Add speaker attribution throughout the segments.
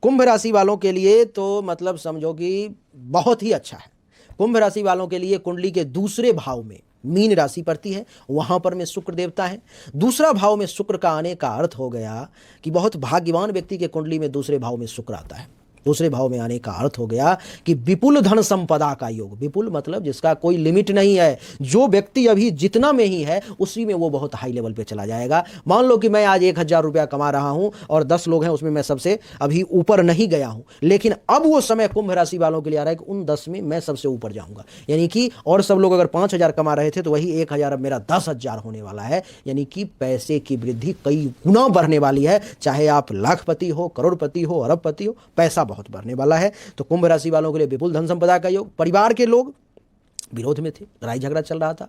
Speaker 1: कुंभ राशि वालों के लिए तो मतलब समझो कि बहुत ही अच्छा है। कुंभ राशि वालों के लिए कुंडली के दूसरे भाव में मीन राशि पड़ती है, वहां पर में शुक्र देवता है। दूसरा भाव में शुक्र का आने का अर्थ हो गया कि बहुत भाग्यवान व्यक्ति के कुंडली में दूसरे भाव में शुक्र आता है। दूसरे भाव में आने का अर्थ हो गया कि विपुल धन संपदा का योग। विपुल मतलब जिसका कोई लिमिट नहीं है, जो व्यक्ति अभी जितना में ही है उसी में वो बहुत हाई लेवल पे चला जाएगा। मान लो कि मैं आज 1,000 रुपया कमा रहा हूं और 10 लोग हैं, उसमें मैं सबसे अभी ऊपर नहीं गया हूं, लेकिन अब वो समय कुंभ राशि वालों के लिए आ रहा है कि उन 10 में मैं सबसे ऊपर जाऊंगा। यानी कि और सब लोग अगर 5,000 कमा रहे थे तो वही 1,000 अब मेरा 10,000 होने वाला है। यानी कि पैसे की वृद्धि कई गुना बढ़ने वाली है। चाहे आप लाखपति हो, करोड़पति हो, अरबपति हो, पैसा बहुत बढ़ने वाला है। तो कुंभ राशि वालों के लिए विपुल धन संपदा का योग। परिवार के लोग विरोध में थे, लड़ाई झगड़ा चल रहा था,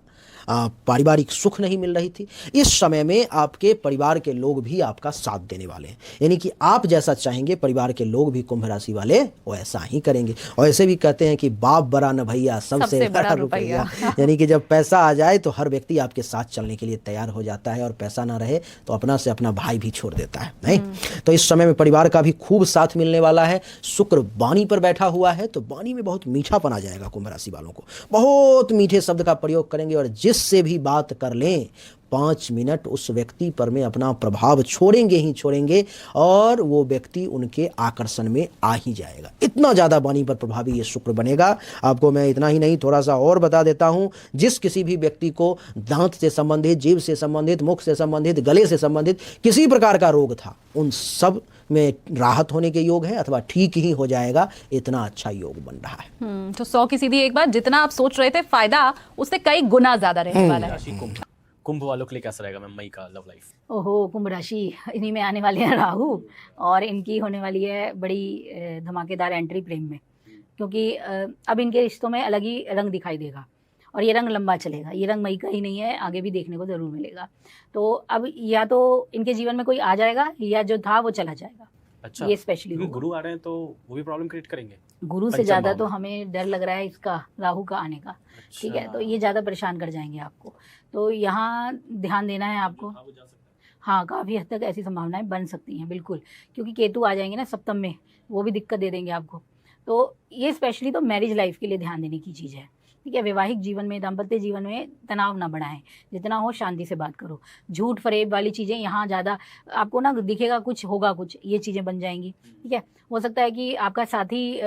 Speaker 1: पारिवारिक सुख नहीं मिल रही थी। इस समय में आपके परिवार के लोग भी आपका साथ देने वाले हैं। यानी कि आप जैसा चाहेंगे परिवार के लोग भी कुंभ राशि वाले वैसा ही करेंगे। और ऐसे भी कहते हैं कि बाप बड़ा न भैया, सबसे बड़ा रुपया। यानी कि जब पैसा आ जाए तो हर व्यक्ति आपके साथ चलने के लिए तैयार हो जाता है, और पैसा ना रहे तो अपना से अपना भाई भी छोड़ देता है, नहीं। तो इस समय में परिवार का भी खूब साथ मिलने वाला है। शुक्र वाणी पर बैठा हुआ है तो वाणी में बहुत मीठापन आ जाएगा। कुंभ राशि वालों को बहुत मीठे शब्द का प्रयोग करेंगे, और जिससे भी बात कर लें 5 मिनट उस व्यक्ति पर में अपना प्रभाव छोड़ेंगे ही छोड़ेंगे, और वो व्यक्ति उनके आकर्षण में आ ही जाएगा। इतना ज़्यादा वाणी पर प्रभावी ये शुक्र बनेगा। आपको मैं इतना ही नहीं थोड़ा सा और बता देता हूँ। जिस किसी भी व्यक्ति को दांत से संबंधित, जीभ से संबंधित, मुख से संबंधित, गले से संबंधित किसी प्रकार का रोग था, उन सब में राहत होने के योग है, अथवा ठीक ही हो जाएगा। इतना अच्छा योग बन रहा है।
Speaker 2: तो 100 की सीधी एक बात, जितना आप सोच रहे थे फायदा उससे कई गुना ज्यादा रहने वाला है।
Speaker 3: कुंभ वालों के लिए कैसा रहेगा मैम मई का लव लाइफ?
Speaker 4: ओहो, कुंभ राशि, इन्हीं में आने वाले हैं राहु, और इनकी होने वाली है बड़ी धमाकेदार एंट्री प्रेम में। क्योंकि अब इनके रिश्तों में अलग ही रंग दिखाई देगा, और ये रंग लंबा चलेगा। ये रंग मई का ही नहीं है, आगे भी देखने को ज़रूर मिलेगा। तो अब या तो इनके जीवन में कोई आ जाएगा, या जो था वो चला जाएगा।
Speaker 3: अच्छा,
Speaker 4: ये स्पेशली
Speaker 3: गुरु आ रहे हैं तो वो भी प्रॉब्लम क्रिएट करेंगे।
Speaker 4: गुरु से ज़्यादा तो हमें डर लग रहा है इसका, राहु का आने का। ठीक है, तो ये ज़्यादा परेशान कर जाएंगे आपको, तो यहाँ ध्यान देना है आपको। हाँ, काफ़ी हद तक ऐसी संभावनाएं बन सकती हैं, बिल्कुल। क्योंकि केतु आ जाएंगे ना सप्तम में, वो भी दिक्कत दे देंगे आपको। तो ये स्पेशली तो मैरिज लाइफ के लिए ध्यान देने की चीज़ है। ठीक है, वैवाहिक जीवन में, दाम्पत्य जीवन में तनाव ना बढ़ाएं, जितना हो शांति से बात करो। झूठ फरेब वाली चीज़ें यहाँ ज़्यादा आपको ना दिखेगा, कुछ होगा कुछ, ये चीज़ें बन जाएंगी। ठीक है, हो सकता है कि आपका साथी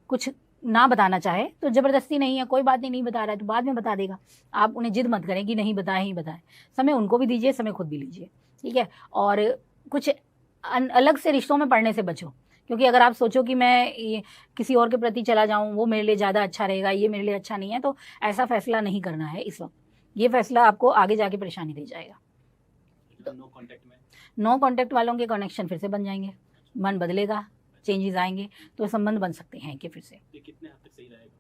Speaker 4: कुछ ना बताना चाहे तो ज़बरदस्ती नहीं है, कोई बात नहीं, नहीं बता रहा है तो बाद में बता देगा। आप उन्हें जिद मत करें कि नहीं बताए ही बताए। समय उनको भी दीजिए, समय खुद भी लीजिए। ठीक है, और कुछ अलग से रिश्तों में पड़ने से बचो। क्योंकि अगर आप सोचो कि मैं किसी और के प्रति चला जाऊं, वो मेरे लिए ज़्यादा अच्छा रहेगा, ये मेरे लिए अच्छा नहीं है, तो ऐसा फैसला नहीं करना है इस वक्त। ये फैसला आपको आगे जाके परेशानी दे जाएगा। नो कॉन्टैक्ट वालों के कनेक्शन फिर से बन जाएंगे, मन बदलेगा, चेंजेस आएंगे, तो संबंध बन सकते हैं कि फिर से।
Speaker 3: ये कितने हद तक सही रहेगा?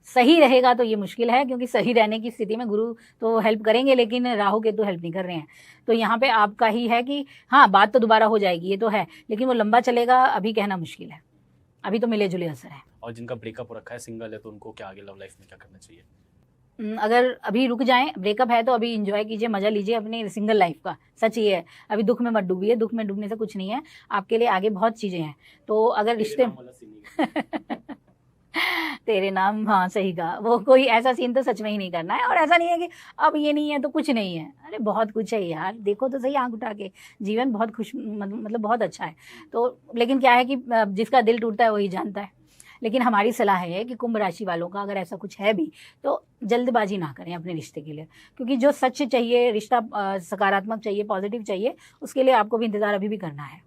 Speaker 4: सही रहेगा तो ये मुश्किल है, क्योंकि सही रहने की स्थिति में गुरु तो हेल्प करेंगे, लेकिन राहु केतु हेल्प नहीं कर रहे हैं। तो यहाँ पे आपका ही है कि हाँ, बात तो दोबारा हो जाएगी, ये तो है, लेकिन वो लंबा चलेगा अभी कहना मुश्किल है। अभी तो मिले जुले असर है।
Speaker 3: और जिनका ब्रेकअप हो रखा है, सिंगल है, तो उनको क्या आगे लव लाइफ में क्या करना चाहिए?
Speaker 4: अगर अभी रुक जाएं, ब्रेकअप है तो अभी एंजॉय कीजिए, मजा लीजिए अपनी सिंगल लाइफ का। सच ये है, अभी दुख में मत डूबिए, दुख में डूबने से कुछ नहीं है, आपके लिए आगे बहुत चीजें हैं। तो अगर रिश्ते तेरे नाम, हाँ सही कहा, वो कोई ऐसा सीन तो सच में ही नहीं करना है। और ऐसा नहीं है कि अब ये नहीं है तो कुछ नहीं है, अरे बहुत कुछ है यार, देखो तो सही आंख उठा के, जीवन बहुत खुश, मतलब बहुत अच्छा है। तो लेकिन क्या है कि जिसका दिल टूटता है वही जानता है। लेकिन हमारी सलाह है कि कुंभ राशि वालों का अगर ऐसा कुछ है भी तो जल्दबाजी ना करें अपने रिश्ते के लिए, क्योंकि जो सच चाहिए, रिश्ता सकारात्मक चाहिए, पॉजिटिव चाहिए, उसके लिए आपको भी इंतजार अभी भी करना है।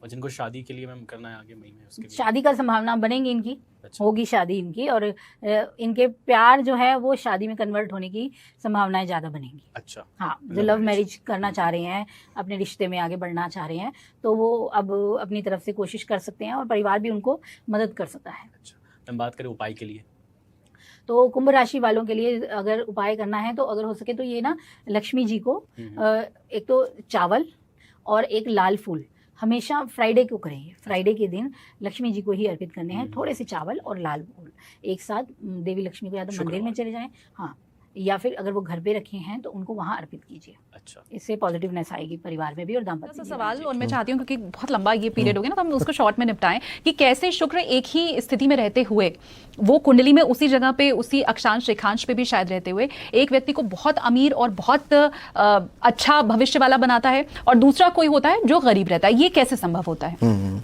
Speaker 3: और जिनको शादी के लिए मैम करना है आगे मई में, उसके
Speaker 4: शादी का संभावना बनेगी इनकी।
Speaker 3: अच्छा।
Speaker 4: होगी शादी इनकी, और इनके प्यार जो है वो शादी में कन्वर्ट होने की संभावनाएं ज़्यादा बनेंगी।
Speaker 3: अच्छा,
Speaker 4: हाँ, जो लव मैरिज करना चाह रहे हैं, अपने रिश्ते में आगे बढ़ना चाह रहे हैं, तो वो अब अपनी तरफ से कोशिश कर सकते हैं, और परिवार भी उनको मदद कर सकता है।
Speaker 3: अच्छा, हम बात करें उपाय के लिए,
Speaker 4: तो कुंभ राशि वालों के लिए अगर उपाय करना है तो अगर हो सके तो ये ना, लक्ष्मी जी को एक तो चावल और एक लाल फूल हमेशा फ्राइडे को करेंगे। फ्राइडे के दिन लक्ष्मी जी को ही अर्पित करने हैं। थोड़े से चावल और लाल फूल एक साथ, देवी लक्ष्मी को या तो मंदिर में चले जाएं, हाँ, या फिर अगर वो घर पे रखे हैं तो उनको वहाँ अर्पित कीजिए।
Speaker 3: अच्छा,
Speaker 4: इससे पॉजिटिवनेस आएगी परिवार में भी और दाम्पत्य
Speaker 2: ऐसा
Speaker 4: में भी।
Speaker 2: सवाल और मैं चाहती हूँ क्योंकि बहुत लंबा ये पीरियड हो गया ना, तो हम उसको शॉर्ट में निपटाएं कि कैसे शुक्र एक ही स्थिति में रहते हुए, वो कुंडली में उसी जगह पे, उसी अक्षांश रेखांश पे भी शायद रहते हुए एक व्यक्ति को बहुत अमीर और बहुत अच्छा भविष्य वाला बनाता है, और दूसरा कोई होता है जो गरीब रहता है। ये कैसे संभव होता है?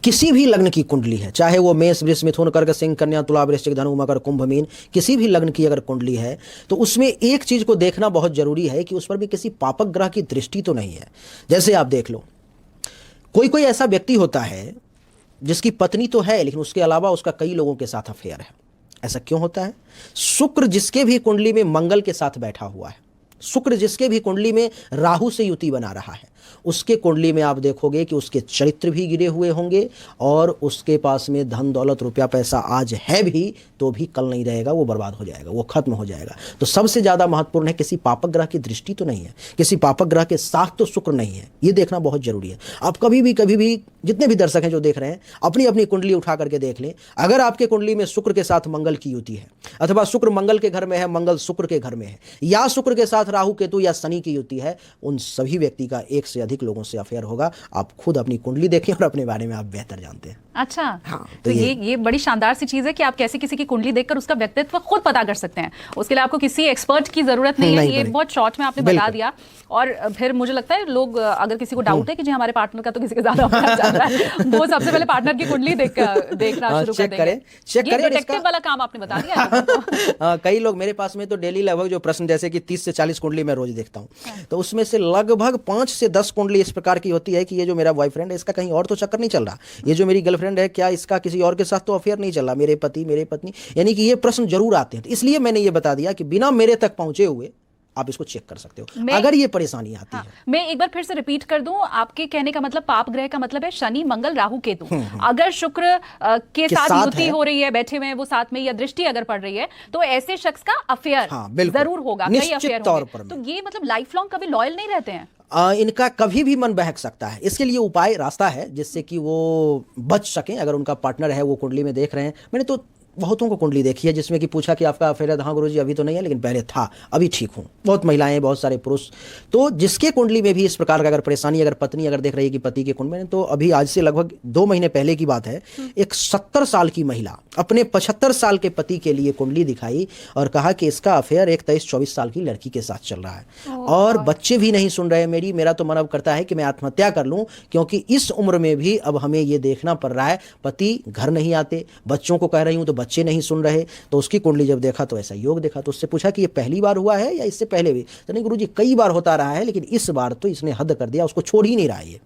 Speaker 1: किसी भी लग्न की कुंडली है, चाहे वो मेष, वृष, मिथुन, कर्क, सिंह, कन्या, तुला, वृश्चिक, धनु, मकर, कुंभ, मीन, किसी भी लग्न की अगर कुंडली है तो उसमें एक चीज को देखना बहुत जरूरी है कि उस पर भी किसी पापक ग्रह की दृष्टि तो नहीं है। जैसे आप देख लो, कोई कोई ऐसा व्यक्ति होता है जिसकी पत्नी तो है लेकिन उसके अलावा उसका कई लोगों के साथ अफेयर है। ऐसा क्यों होता है? शुक्र जिसके भी कुंडली में मंगल के साथ बैठा हुआ है, शुक्र जिसके भी कुंडली में राहु से युति बना रहा है, उसके कुंडली में आप देखोगे कि उसके चरित्र भी गिरे हुए होंगे और उसके पास में धन दौलत रुपया पैसा आज है भी तो भी कल नहीं रहेगा, वो बर्बाद हो जाएगा, वो खत्म हो जाएगा। तो सबसे ज़्यादा महत्वपूर्ण है किसी पापक ग्रह की दृष्टि तो नहीं है, किसी पापक ग्रह के साथ तो शुक्र नहीं है, ये देखना बहुत जरूरी है। आप कभी भी जितने भी दर्शक हैं जो देख रहे हैं, अपनी अपनी कुंडली उठा करके देख लें। अगर आपके कुंडली में शुक्र के साथ मंगल की युति है, अथवा शुक्र मंगल के घर में है, मंगल शुक्र के घर में है, या शुक्र के साथ राहु केतु या शनि की युति है, उन सभी व्यक्ति का एक से अधिक लोगों से अफेयर होगा। आप खुद अपनी कुंडली देखें और अपने बारे में आप बेहतर जानते हैं।
Speaker 2: अच्छा,
Speaker 1: हाँ,
Speaker 2: तो ये बड़ी शानदार सी चीज है कि आप कैसे किसी की कुंडली देखकर उसका व्यक्तित्व खुद पता कर सकते हैं। उसके लिए आपको किसी एक्सपर्ट की जरूरत नहीं है। ये बहुत शॉर्ट में आपने बता दिया। और फिर मुझे लगता है लोग, अगर किसी को डाउट है कि जी हमारे पार्टनर का तो किसी के ज्यादा अफेयर चल रहा है, वो सबसे पहले पार्टनर की कुंडली देखना शुरू कर देंगे। चेक करें। डिटेक्टिव वाला काम आपने बता दिया।
Speaker 1: कई लोग मेरे पास में तो डेली लगभग जो प्रश्न, जैसे कि 30 से 40 कुंडली मैं रोज देखता हूँ, तो उसमें से लगभग 5 से 10 कुंडली इस प्रकार की होती है कि ये जो मेरा बॉयफ्रेंड है इसका कहीं और तो चक्कर नहीं चल रहा, ये जो मेरी गर्लफ्रेंड है क्या इसका किसी और के साथ तो अफेयर नहीं चल रहा, मेरे पति मेरे पत्नी, यानी कि ये प्रश्न जरूर आते हैं। तो इसलिए मैंने ये बता दिया कि बिना मेरे तक पहुंचे हुए आप इसको चेक कर सकते हो अगर ये परेशानी आती है।
Speaker 2: मैं एक बार फिर से रिपीट कर दूं, आपके कहने का मतलब पाप ग्रह का मतलब है शनि, मंगल, राहु, केतु। अगर शुक्र के साथ युति हो रही है, बैठे हुए हैं वो साथ में, या दृष्टि अगर पड़ रही है, तो ऐसे शख्स का अफेयर जरूर होगा, कई अफेयर होंगे। तो ये मतलब लाइफ लॉन्ग कभी लॉयल नहीं रहते हैं।
Speaker 1: इनका कभी भी मन बहक सकता है। इसके लिए उपाय, रास्ता है जिससे कि वो बच सकें। अगर उनका पार्टनर है वो कुंडली में देख रहे हैं, मैंने तो बहुतों को कुंडली देखी है जिसमें कि पूछा कि आपका अफेयर है, हाँ गुरुजी अभी तो नहीं है लेकिन पहले था, अभी ठीक हूँ। बहुत महिलाएं, बहुत सारे पुरुष। तो जिसके कुंडली में भी इस प्रकार का अगर परेशानी, अगर पत्नी अगर देख रही है कि पति के कुंडली में, तो अभी आज से लगभग 2 महीने पहले की बात है, एक 70 साल की महिला अपने 75 साल के पति के लिए कुंडली दिखाई और कहा कि इसका अफेयर एक 23-24 साल की लड़की के साथ चल रहा है और बच्चे भी नहीं सुन रहे मेरा तो मन अब करता है कि मैं आत्महत्या कर लूं, क्योंकि इस उम्र में भी अब हमें ये देखना पड़ रहा है, पति घर नहीं आते, बच्चों को कह रही हूं तो बच्चे नहीं सुन रहे। तो उसकी कुंडली जब देखा तो ऐसा योग देखा, तो उससे पूछा कि ये पहली बार हुआ है या इससे पहले भी? तो नहीं गुरुजी कई बार होता रहा है लेकिन इस बार तो इसने हद कर दिया, उसको छोड़ ही नहीं रहा है ये।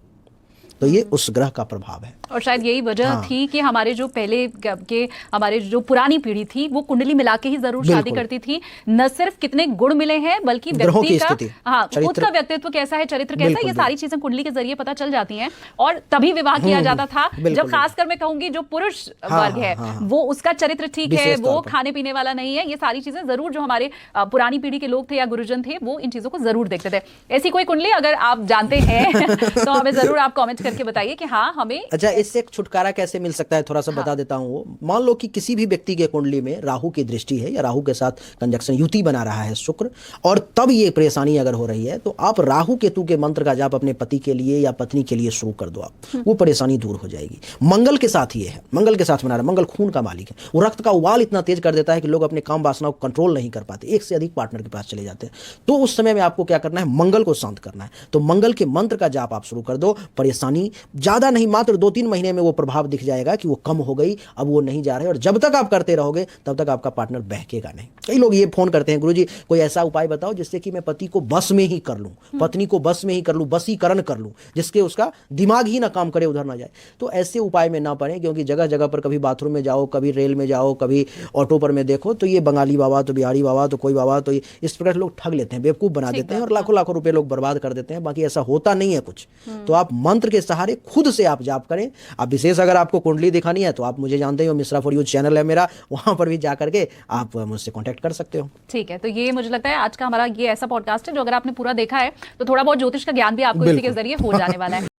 Speaker 1: तो ये उस ग्रह का प्रभाव है।
Speaker 2: और शायद यही वजह थी कि हमारे जो पहले के हमारे जो पुरानी पीढ़ी थी वो कुंडली मिला के ही जरूर शादी करती थी। न सिर्फ कितने गुण मिले हैं बल्कि व्यक्ति का, हाँ, खुद का व्यक्तित्व कैसा है, चरित्र कैसा है, ये सारी चीजें कुंडली के जरिए पता चल जाती हैं। और तभी विवाह किया जाता था जब, खासकर मैं कहूंगी जो पुरुष वर्ग है वो उसका चरित्र ठीक है, वो खाने पीने वाला नहीं है, ये सारी चीजें जरूर जो हमारे पुरानी पीढ़ी के लोग थे या गुरुजन थे वो इन चीजों को जरूर देखते थे। ऐसी कोई कुंडली अगर आप जानते हैं तो हमें जरूर आप कॉमेंट करके बताइए कि हाँ हमें।
Speaker 1: अच्छा, इससे छुटकारा कैसे मिल सकता है, थोड़ा सा बता देता हूं। वो मान लो कि किसी भी व्यक्ति के कुंडली में राहु की दृष्टि है या राहु के साथ कंजक्शन युति बना रहा है शुक्र, और तब ये परेशानी अगर हो रही है तो आप राहु केतु के मंत्र का जाप अपने पति के लिए या पत्नी के लिए शुरू कर दो, आप वो परेशानी दूर हो जाएगी। मंगल के साथ ये है, मंगल के साथ बना रहा है, मंगल खून का मालिक है, वो रक्त का उबाल इतना तेज कर देता है कि लोग अपने काम वासना को कंट्रोल नहीं कर पाते, एक से अधिक पार्टनर के पास चले जाते हैं। तो उस समय में आपको क्या करना है, मंगल को शांत करना है। तो मंगल के मंत्र का जाप आप शुरू कर दो, परेशानी ज्यादा नहीं, मात्र 2-3 महीने में वो प्रभाव दिख जाएगा कि वो कम हो गई, अब वो नहीं जा रहे। और जब तक आप करते रहोगे तब तक आपका पार्टनर बहकेगा नहीं। कई लोग ये फोन करते हैं, गुरुजी कोई ऐसा उपाय बताओ जिससे कि मैं पति को बस में ही कर लूं, पत्नी को बस में ही कर लूं, बसीकरण कर लूं, जिसके उसका दिमाग ही ना काम करे, उधर ना जाए। तो ऐसे उपाय में ना पड़े, क्योंकि जगह जगह पर कभी बाथरूम में जाओ, कभी रेल में जाओ, कभी ऑटो पर में देखो तो ये बंगाली बाबा, तो बिहारी बाबा, तो कोई बाबा, तो इस प्रकार लोग ठग लेते हैं, बेवकूफ बना देते हैं और लाखों लाखों रुपए लोग बर्बाद कर देते हैं। बाकी ऐसा होता नहीं है कुछ। तो आप मंत्र के सहारे खुद से आप जाप करें। आप विशेष अगर आपको कुंडली दिखानी है तो आप मुझे जानते हो, मिश्रा फॉर यू चैनल है मेरा, वहां पर भी जा करके आप मुझसे कांटेक्ट कर सकते हो।
Speaker 2: ठीक है, तो ये मुझे लगता है आज का हमारा ये ऐसा पॉडकास्ट है जो अगर आपने पूरा देखा है तो थोड़ा बहुत ज्योतिष का ज्ञान भी आपको इसी के जरिए हो जाने वाला है।